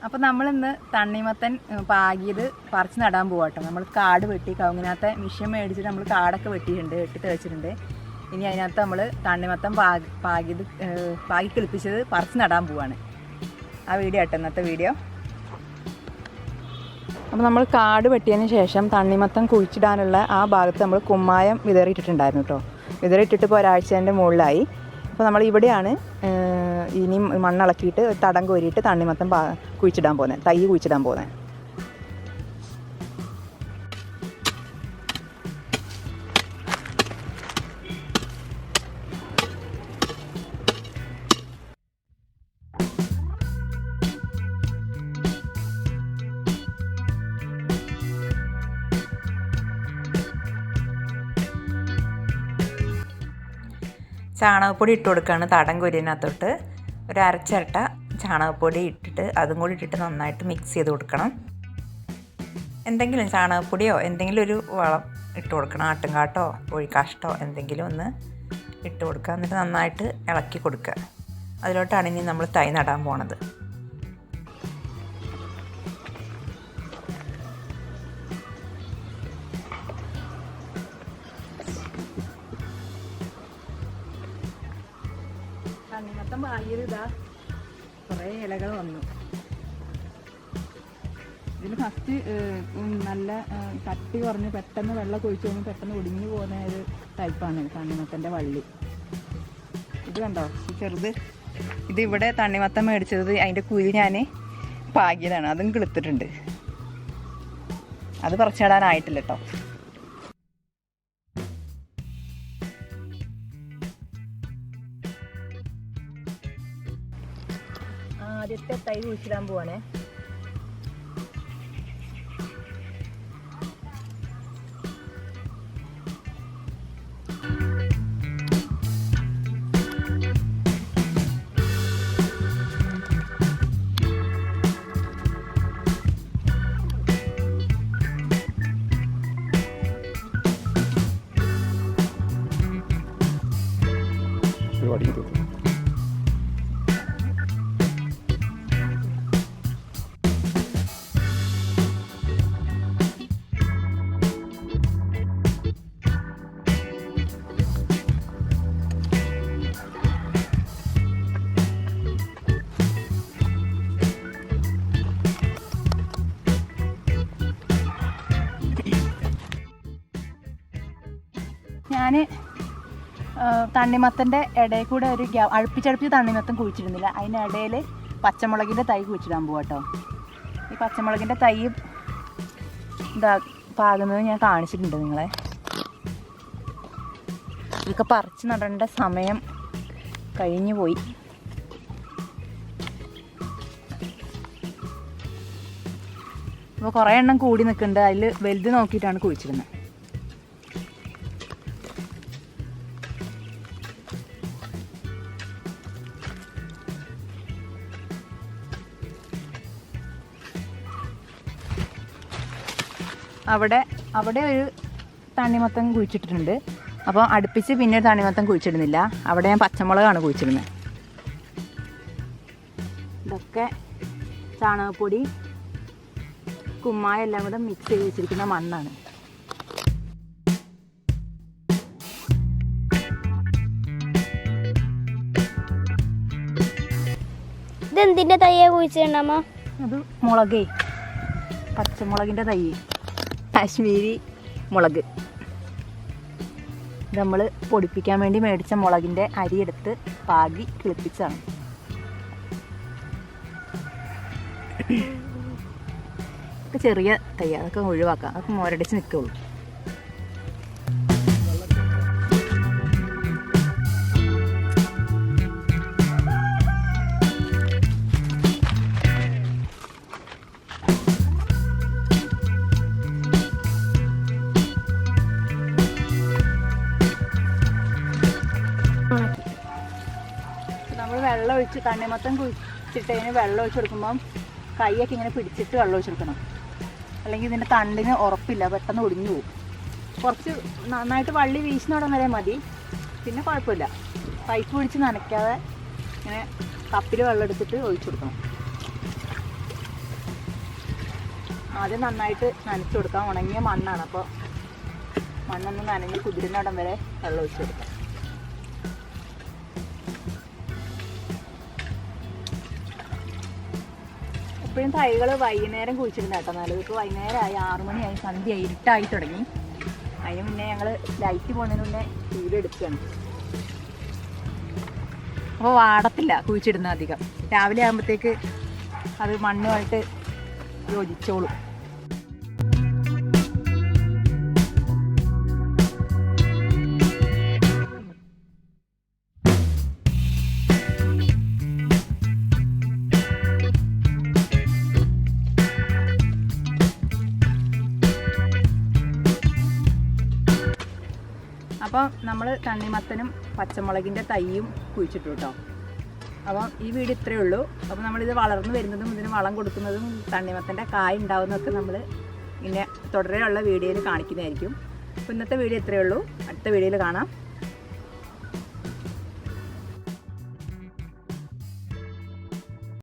അപ്പോൾ നമ്മളിന്ന് തണ്ണിമത്തൻ പാകിയത് പറിച്ച് നടാൻ പോവാട്ടോ. നമ്മൾ കാട് വെട്ടി കവുങ്ങിനകത്തെ മിഷ്യൻ മേടിച്ചിട്ട് നമ്മൾ കാടൊക്കെ വെട്ടി തേച്ചിട്ടുണ്ട്. ഇനി അതിനകത്ത് നമ്മൾ തണ്ണിമത്തൻ പാകി കിളിപ്പിച്ചത് പറിച്ച് നടാൻ പോവാണ്. ആ വീഡിയോ ആട്ടോ ഇന്നത്തെ വീഡിയോ. അപ്പോൾ നമ്മൾ കാട് വെട്ടിയതിന് ശേഷം തണ്ണിമത്തൻ കുഴിച്ചിടാനുള്ള ആ ഭാഗത്ത് നമ്മൾ കുമ്മായം വിതറിയിട്ടിട്ടുണ്ടായിരുന്നു കേട്ടോ. വിതറിയിട്ടിട്ട് ഇപ്പോൾ ഒരാഴ്ചേൻ്റെ മുകളിലായി. അപ്പോൾ നമ്മൾ ഇവിടെയാണ് ഇനി മണ്ണിളക്കിയിട്ട് തടം കോരിയിട്ട് തണ്ണിമത്തൻ കുഴിച്ചിടാൻ പോകുന്നത്, തൈ കുഴിച്ചിടാൻ പോകുന്നത്. ചാണകപ്പൊടി ഇട്ട് കൊടുക്കുകയാണ് തടം കൊരിയതിനകത്തോട്ട്. ഒരു അരച്ചിരട്ട ചാണകപ്പൊടി ഇട്ടിട്ട് അതും കൂടി ഇട്ടിട്ട് നന്നായിട്ട് മിക്സ് ചെയ്ത് കൊടുക്കണം. എന്തെങ്കിലും ചാണകപ്പൊടിയോ എന്തെങ്കിലും ഒരു വളം ഇട്ട് കൊടുക്കണം. ആട്ടുംകാട്ടോ കോഴിക്കാഷ്ടോ എന്തെങ്കിലും ഒന്ന് ഇട്ട് കൊടുക്കുക. എന്നിട്ട് നന്നായിട്ട് ഇളക്കി കൊടുക്കുക. അതിലോട്ടാണ് ഇനി നമ്മൾ തൈ നടാൻ പോണത്. തണ്ണിമത്തൻ പാകിയത് ഇതാ കുറേ ഇലകൾ വന്നു. ഇതിന് ഫസ്റ്റ് നല്ല കട്ടി കുറഞ്ഞ് പെട്ടെന്ന് വെള്ളം ഒഴിച്ചു പോകുമ്പോൾ പെട്ടെന്ന് ഒടിഞ്ഞു പോകുന്ന ഒരു ടൈപ്പാണ് തണ്ണിമത്തൻ്റെ വള്ളി. ഇത് കണ്ടോ ഈ ചെറുത്, ഇത് ഇവിടെ തണ്ണിമത്തൻ മേടിച്ചത് അതിൻ്റെ കുരു ഞാൻ പാകിയതാണ്. അതും കിളുത്തിട്ടുണ്ട്. അത് പറിച്ചിടാനായിട്ടില്ല കേട്ടോ. ആദ്യത്തെ തൈ കുഴിച്ചിടാൻ പോവാണേ. ഞാൻ തണ്ണിമത്തൻ്റെ ഇടയിൽ കൂടെ ഒരു അടുപ്പിച്ചടുപ്പിച്ച് തണ്ണിമത്തൻ കുഴിച്ചിടുന്നില്ല. അതിനിടയിൽ പച്ചമുളകിൻ്റെ തൈ കുഴിച്ചിടാൻ പോവാം കേട്ടോ. ഈ പച്ചമുളകിൻ്റെ തൈ പാകുന്നത് ഞാൻ കാണിച്ചിട്ടുണ്ട് നിങ്ങളെ. ഇതൊക്കെ പറിച്ച് നടേണ്ട സമയം കഴിഞ്ഞു പോയി. അപ്പോൾ കുറേ എണ്ണം കൂടി നിൽക്കുന്നുണ്ട്. അതിൽ വലുത് നോക്കിയിട്ടാണ് കുഴിച്ചിടുന്നത്. അവിടെ ഒരു തണ്ണിമത്തൻ കുഴിച്ചിട്ടിട്ടുണ്ട്. അപ്പോൾ അടുപ്പിച്ച് പിന്നെ ഒരു തണ്ണിമത്തൻ കുഴിച്ചിടുന്നില്ല. അവിടെ ഞാൻ പച്ചമുളകാണ് കുഴിച്ചിടുന്നത്. ഇതൊക്കെ ചാണകപ്പൊടി കുമ്മായ എല്ലാം കൂടെ മിക്സ് ചെയ്ത് വെച്ചിരിക്കുന്ന മണ്ണാണ്. ഇതെന്തിൻ്റെ തയ്യാ കുഴിച്ചിട്ടുണ്ടാമോ? അത് മുളകേ, പച്ചമുളകിൻ്റെ തൈ, കാശ്മീരി മുളക്. ഇത് നമ്മൾ പൊടിപ്പിക്കാൻ വേണ്ടി മേടിച്ച മുളകിൻ്റെ അരിയെടുത്ത് പാകി കിളിപ്പിച്ചാണ്. ഇതൊക്കെ ചെറിയ തൈ, അതൊക്കെ ഒഴിവാക്കാം. അതൊക്കെ മോരടിച്ച് നിൽക്കുള്ളൂ. വെള്ളം ഒഴിച്ച് തണ്ണിമത്തൻ കുഴിച്ചിട്ടതിന് വെള്ളം ഒഴിച്ച് കൊടുക്കുമ്പം കൈയൊക്കെ ഇങ്ങനെ പിടിച്ചിട്ട് വെള്ളം ഒഴിച്ച് കൊടുക്കണം. അല്ലെങ്കിൽ ഇതിൻ്റെ തണ്ടിന് ഉറപ്പില്ല, പെട്ടെന്ന് ഒടിഞ്ഞു പോകും. കുറച്ച് നന്നായിട്ട് വള്ളി വീശുന്നോടം വരെ മതി, പിന്നെ കുഴപ്പമില്ല. പൈപ്പ് പിടിച്ച് നനയ്ക്കാതെ ഇങ്ങനെ കപ്പിൽ വെള്ളം എടുത്തിട്ട് ഒഴിച്ചു കൊടുക്കണം. ആദ്യം നന്നായിട്ട് നനച്ചു കൊടുക്കാം. ഉണങ്ങിയ മണ്ണാണ്, അപ്പോൾ മണ്ണൊന്ന് നനഞ്ഞ് കുതിരുന്നിടം വരെ വെള്ളം ഒഴിച്ചു കൊടുക്കാം. എപ്പോഴും തൈകൾ വൈകുന്നേരം കുഴിച്ചിടുന്ന കേട്ടോ നല്ലത്. ഇപ്പോൾ വൈകുന്നേരമായി, 6 മണിയായി, സന്ധ്യയായി, ഇരുട്ടായി തുടങ്ങി. അതിന് മുന്നേ ഞങ്ങൾ ലൈറ്റ് പോകുന്നതിന് മുന്നേ വീഡിയോ എടുക്കുകയാണ്. അപ്പോൾ വാടത്തില്ല കുഴിച്ചിടുന്ന അധികം. രാവിലെ ആകുമ്പോഴത്തേക്ക് അത് മണ്ണുമായിട്ട് യോജിച്ചോളും. അപ്പോൾ നമ്മൾ തണ്ണിമത്തനും പച്ചമുളകിൻ്റെ തൈയും കുഴിച്ചിട്ടു കേട്ടോ. അപ്പം ഈ വീഡിയോ ഇത്രയേ ഉള്ളൂ. അപ്പോൾ നമ്മളിത് വളർന്നു വരുന്നതും ഇതിന് വളം കൊടുക്കുന്നതും തണ്ണിമത്തൻ്റെ കായ ഉണ്ടാവുന്നതൊക്കെ നമ്മൾ പിന്നെ തുടരെയുള്ള വീഡിയോയിൽ കാണിക്കുന്നതായിരിക്കും. അപ്പോൾ ഇന്നത്തെ വീഡിയോ ഇത്രയേ ഉള്ളൂ. അടുത്ത വീഡിയോയിൽ കാണാം.